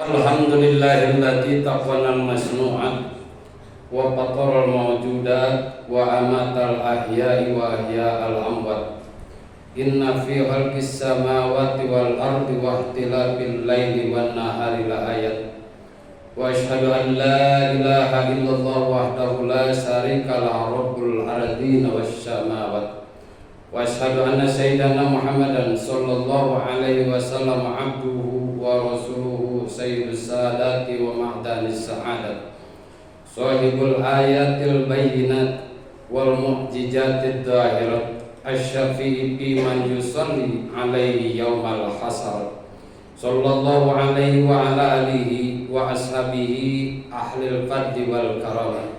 Alhamdulillahilladzi taqwana al-masnu'at wa fatara al-mawjudat wa amatal ahya'i wa ahya'al amwat. Inna fi khalqis samawati wal ardi wa ikhtilafil laili wan nahari la ayat. Wa asyhadu an la ilaha illallah wahdahu la syarika lahu rabbul ardina was samawati. Wa asyhadu anna sayyidana Muhammadan sallallahu alaihi wasallam abduhu wa rasuluhu sayyidus sadati wa ma'danis sa'adat sahibul ayatil bayyinat wal mu'jizatid dhahirat asy-syafi'i fi man yusalli alaihi yaumal hasar sallallahu alaihi wa ala alihi wa ashabihi ahlil fadli wal karamah.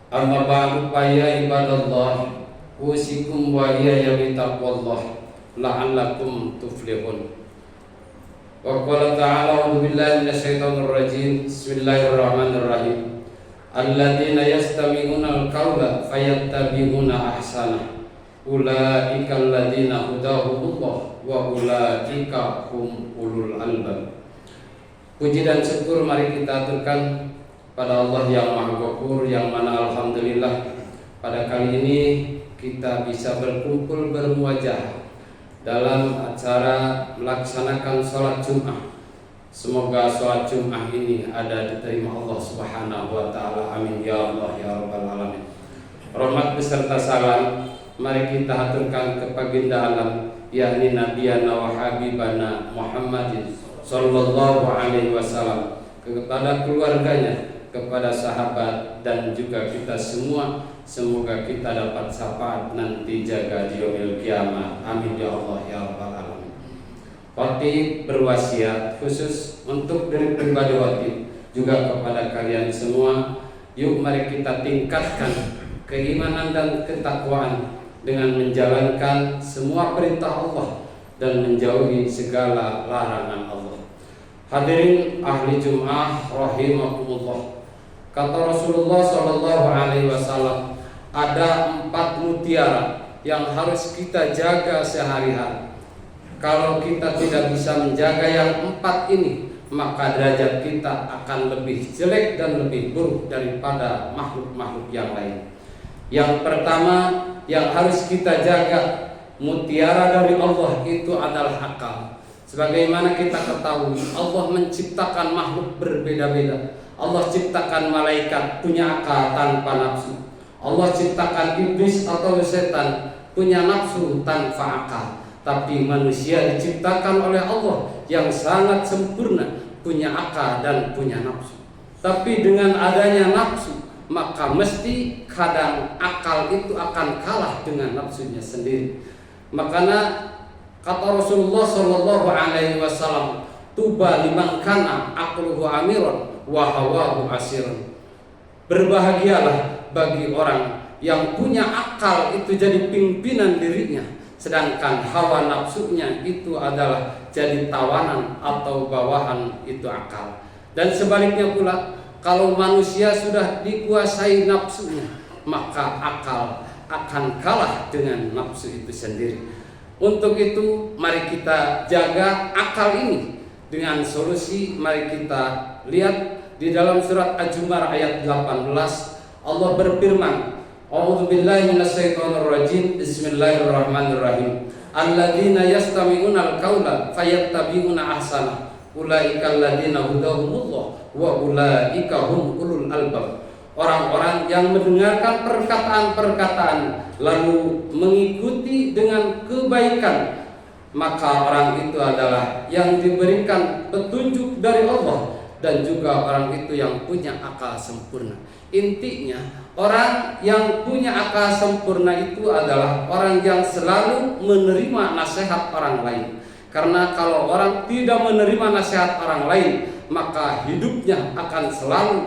Amma ba'du fa ya ibadallah usikum wa iyaya bitaqwallah la'allakum tuflihun. Wa qala ta'ala a'udzu billahi minasyaitonir rajim. Bismillahirrahmanirrahim. Alladzina yastami'una al-qawla fayattabi'una ahsana. Ulaika alladzina hudahumullah wa ulaika hum ulul albab. Puji dan syukur mari kita aturkan pada Allah yang Maha Ghafur, yang mana alhamdulillah pada kali ini kita bisa berkumpul bermuajah dalam acara melaksanakan sholat Jum'ah. Semoga sholat Jum'ah ini ada diterima Allah Subhanahu wa ta'ala. Amin ya Allah ya rabbal alamin. Rahmat beserta salam mari kita haturkan ke baginda alam, yakni nabiyana wa habibana Muhammadin sallallahu alaihi wasallam, kepada keluarganya, kepada sahabat dan juga kita semua. Semoga kita dapat syafaat nanti jaga di yaumil qiyamah. Amin ya Allah ya rabbal alamin. Khatib berwasiat khusus untuk diri pribadi khatib juga kepada kalian semua. Yuk mari kita tingkatkan keimanan dan ketakwaan dengan menjalankan semua perintah Allah dan menjauhi segala larangan Allah. Hadirin ahli Jum'ah rahimakumullah. Kata Rasulullah sallallahu alaihi wasallam, ada 4 mutiara yang harus kita jaga sehari-hari. Kalau kita tidak bisa menjaga yang 4 ini, maka derajat kita akan lebih jelek dan lebih buruk daripada makhluk-makhluk yang lain. Yang pertama yang harus kita jaga, mutiara dari Allah, itu adalah akal. Sebagaimana kita ketahui, Allah menciptakan makhluk berbeda-beda. Allah ciptakan malaikat punya akal tanpa nafsu. Allah ciptakan iblis atau setan punya nafsu tanpa akal. Tapi manusia diciptakan oleh Allah yang sangat sempurna, punya akal dan punya nafsu. Tapi dengan adanya nafsu, maka mesti kadang akal itu akan kalah dengan nafsunya sendiri. Makanya kata Rasulullah sallallahu alaihi wasallam, tuba liman kana aqluhu amiran wa hawahu asiran. Berbahagialah bagi orang yang punya akal itu jadi pimpinan dirinya, sedangkan hawa nafsunya itu adalah jadi tawanan atau bawahan itu akal. Dan sebaliknya pula, kalau manusia sudah dikuasai nafsunya, maka akal akan kalah dengan nafsu itu sendiri. Untuk itu mari kita jaga akal ini dengan solusi. Mari kita lihat di dalam surat Az-Zumar ayat 18, Allah berfirman, A'udzu billahi minasyaitonir rajim. Bismillahirrahmanirrahim. Alladzina yastami'una al-qaula fayattabi'una ahsana. Ulaika alladzina hudahumullah wa ulaika hum ulul albab. Orang-orang yang mendengarkan perkataan-perkataan lalu mengikuti dengan kebaikan, maka orang itu adalah yang diberikan petunjuk dari Allah, dan juga orang itu yang punya akal sempurna. Intinya, orang yang punya akal sempurna itu adalah orang yang selalu menerima nasihat orang lain. Karena kalau orang tidak menerima nasihat orang lain, maka hidupnya akan selalu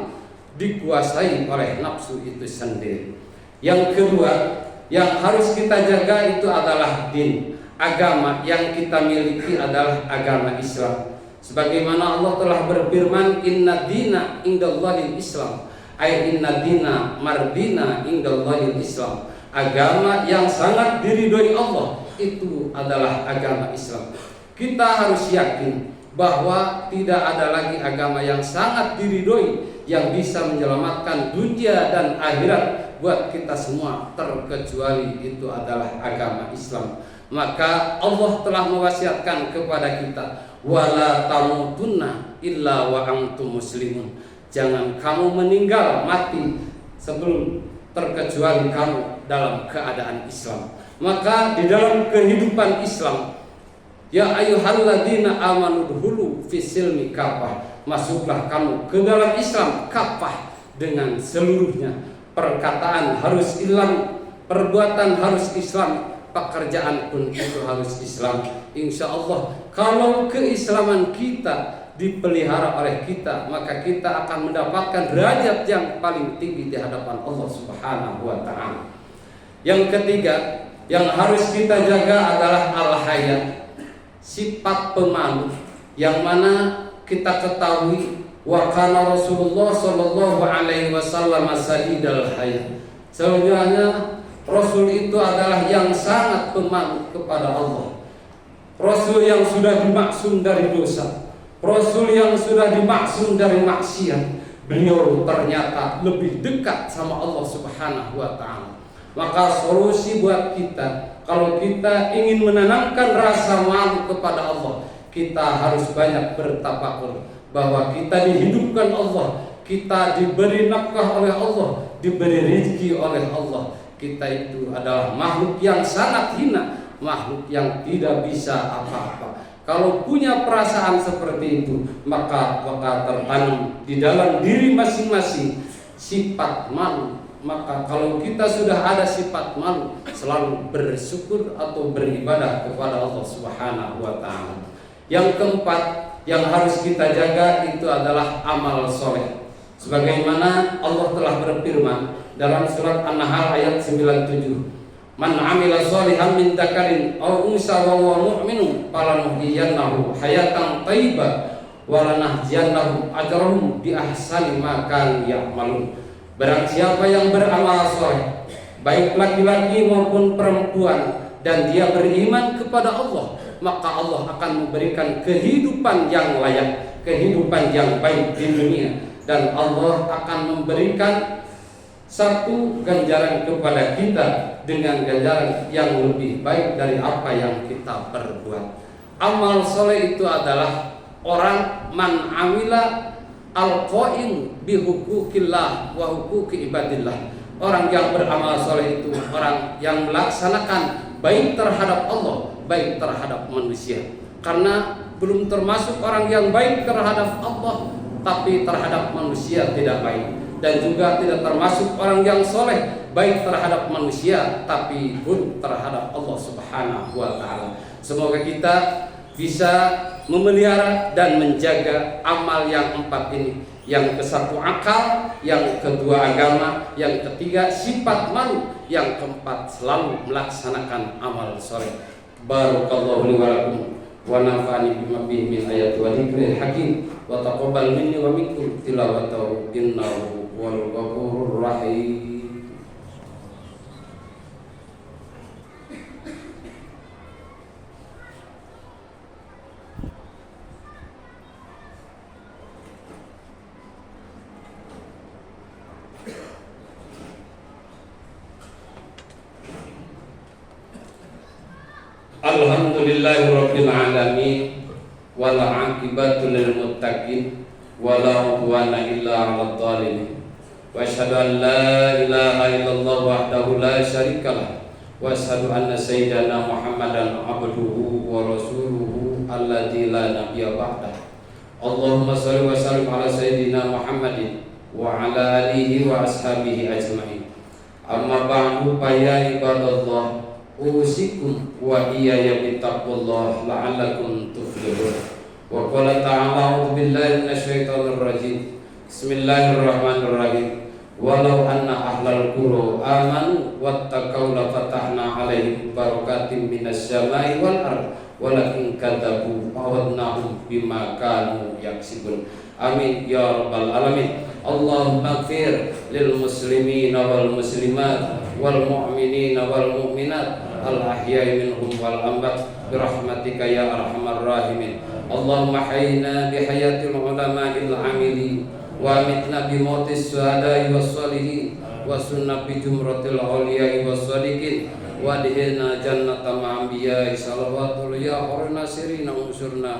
dikuasai oleh nafsu itu sendiri. Yang kedua yang harus kita jaga itu adalah din. Agama yang kita miliki adalah agama Islam. Sebagaimana Allah telah berfirman, inna dina indallahil Islam, ay inna dina mardina indallahil Islam. Agama yang sangat diridhoi Allah itu adalah agama Islam. Kita harus yakin bahwa tidak ada lagi agama yang sangat diridhoi yang bisa menyelamatkan dunia dan akhirat buat kita semua terkecuali itu adalah agama Islam. Maka Allah telah mewasiatkan kepada kita, wala tamutunna illa wa antum muslimun. Jangan kamu meninggal mati sebelum terkecuali kamu dalam keadaan Islam. Maka di dalam kehidupan Islam, ya ayyuhalladzina amanu dkhulu fis-silmi kafah. Masuklah kamu ke dalam Islam kafah dengan seluruhnya. Perkataan harus Islam, perbuatan harus Islam, pekerjaan pun itu harus Islam. Insya Allah kalau keislaman kita dipelihara oleh kita, maka kita akan mendapatkan derajat yang paling tinggi di hadapan Allah Subhanahu wa ta'ala. Yang ketiga yang harus kita jaga adalah al-hayat, sifat pemalu, yang mana kita ketahui wa kana Rasulullah sallallahu alaihi wasallam sadidal hayat. Sebenarnya Rasul itu adalah yang sangat pemalu kepada Allah. Rasul yang sudah dimaksum dari dosa, Rasul yang sudah dimaksum dari maksiat. Beliau ternyata lebih dekat sama Allah Subhanahu wa ta'ala. Maka solusi buat kita, kalau kita ingin menanamkan rasa malu kepada Allah, kita harus banyak bertafakur bahwa kita dihidupkan Allah, kita diberi nafkah oleh Allah, diberi rezeki oleh Allah. Kita itu adalah makhluk yang sangat hina, makhluk yang tidak bisa apa-apa. Kalau punya perasaan seperti itu, maka tertanam di dalam diri masing-masing sifat malu. Maka kalau kita sudah ada sifat malu, selalu bersyukur atau beribadah kepada Allah Subhanahu wa ta'ala. Yang keempat yang harus kita jaga itu adalah amal soleh. Sebagaimana Allah telah berfirman dalam surat An-Nahl ayat 97, man amila sholihan min dzakarin aw unsa wa huwa mu'minun falanuhyiyannahu hayatan thayyibah wa lanahdiyannahu ajrahum bi ahsani ma kanu ya'malun. Barang siapa yang beramal soleh, baik laki-laki maupun perempuan, dan dia beriman kepada Allah, maka Allah akan memberikan kehidupan yang layak, kehidupan yang baik di dunia, dan Allah akan memberikan satu ganjaran kepada kita dengan ganjaran yang lebih baik dari apa yang kita perbuat. Amal soleh itu adalah orang man amila al-qaim bi hukukillah wa hukuki ibadillah. Orang yang beramal soleh itu orang yang melaksanakan baik terhadap Allah, baik terhadap manusia. Karena belum termasuk orang yang baik terhadap Allah, tapi terhadap manusia tidak baik. Dan juga tidak termasuk orang yang soleh, baik terhadap manusia, tapi pun terhadap Allah Subhanahu wa ta'ala. Semoga kita bisa memelihara dan menjaga amal yang empat ini. Yang kesatu akal, yang kedua agama, yang ketiga sifat malu, yang keempat selalu melaksanakan amal soleh. Barakallahu li wa lakum wa nafa'ani bima fihi min ayati wa dzikril hakim wa taqabbal minni wa minkum tilawatahu innahu wal ghafurur rahim. Alhamdulillahirabbil alamin wal 'aqibatu lil muttaqin wala 'udwana illa 'alal zalimin. Wa asyhadu an la ilaha illallah wahdahu la syarikalah wa asyhadu anna sayyidana Muhammadan 'abduhu wa rasuluhu alladzi la nabiyya ba'dah. Allahumma shalli wa sallim ala sayyidina Muhammadin wa ala alihi wa ashabihi ajma'in. Amma ba'du fa ya ibadallah, usikum wa iyaya bittaqwallah la'allakum tuflihun. Wa qala ta'ala a'udzu billahi minasyaitonir rajim. Bismillahirrahmanirrahim. Walau anna ahlal qura amanu wattaqau la fatahna 'alaihim barakatim minas sama'i wal ardh walakin kadzabu fawadnahum bima kanu yaksibun. Amin ya rabbal alamin. Allahumma ighfir lil muslimina wal muslimat wal mu'minina wal mu'minat al ahya'i minhum wal amwat birahmatika ya arhamar rahimin. Allahumma hayyina bihayatil ulama'il amilin wa amitna bimautis syuhada'i was sholihin wa sunna bi jumratil awliya'i was shodiqin wa dihina jannata ma'ambiya'i salawatul ya khairan nasirin unsurna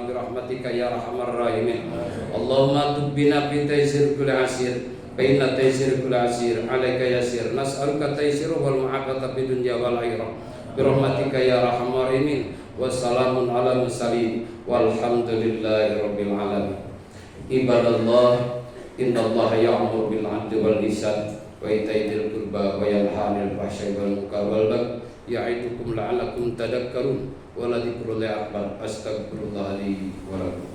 birahmatika ya arhamar rahimin. Allahumma tubbina bi taysir kulli asir fa inna taysir kulli asir alayka yasir nas'aluka taysir wal mu'afata fid dunya wal akhirah birahmatika ya arhamar rahimin. Wassalamun ala mursalin walhamdulillahi rabbil alamin. Ibadallah, innallaha ya'muru bil 'adli wal ihsan wa ita'i dzil qurba wa yanha 'anil fahsya'i wal munkari wal baghi ya'idukum la'allakum tadhakkarun wa la dzikrullahi akbar. Astaghfirullah li wa lakum.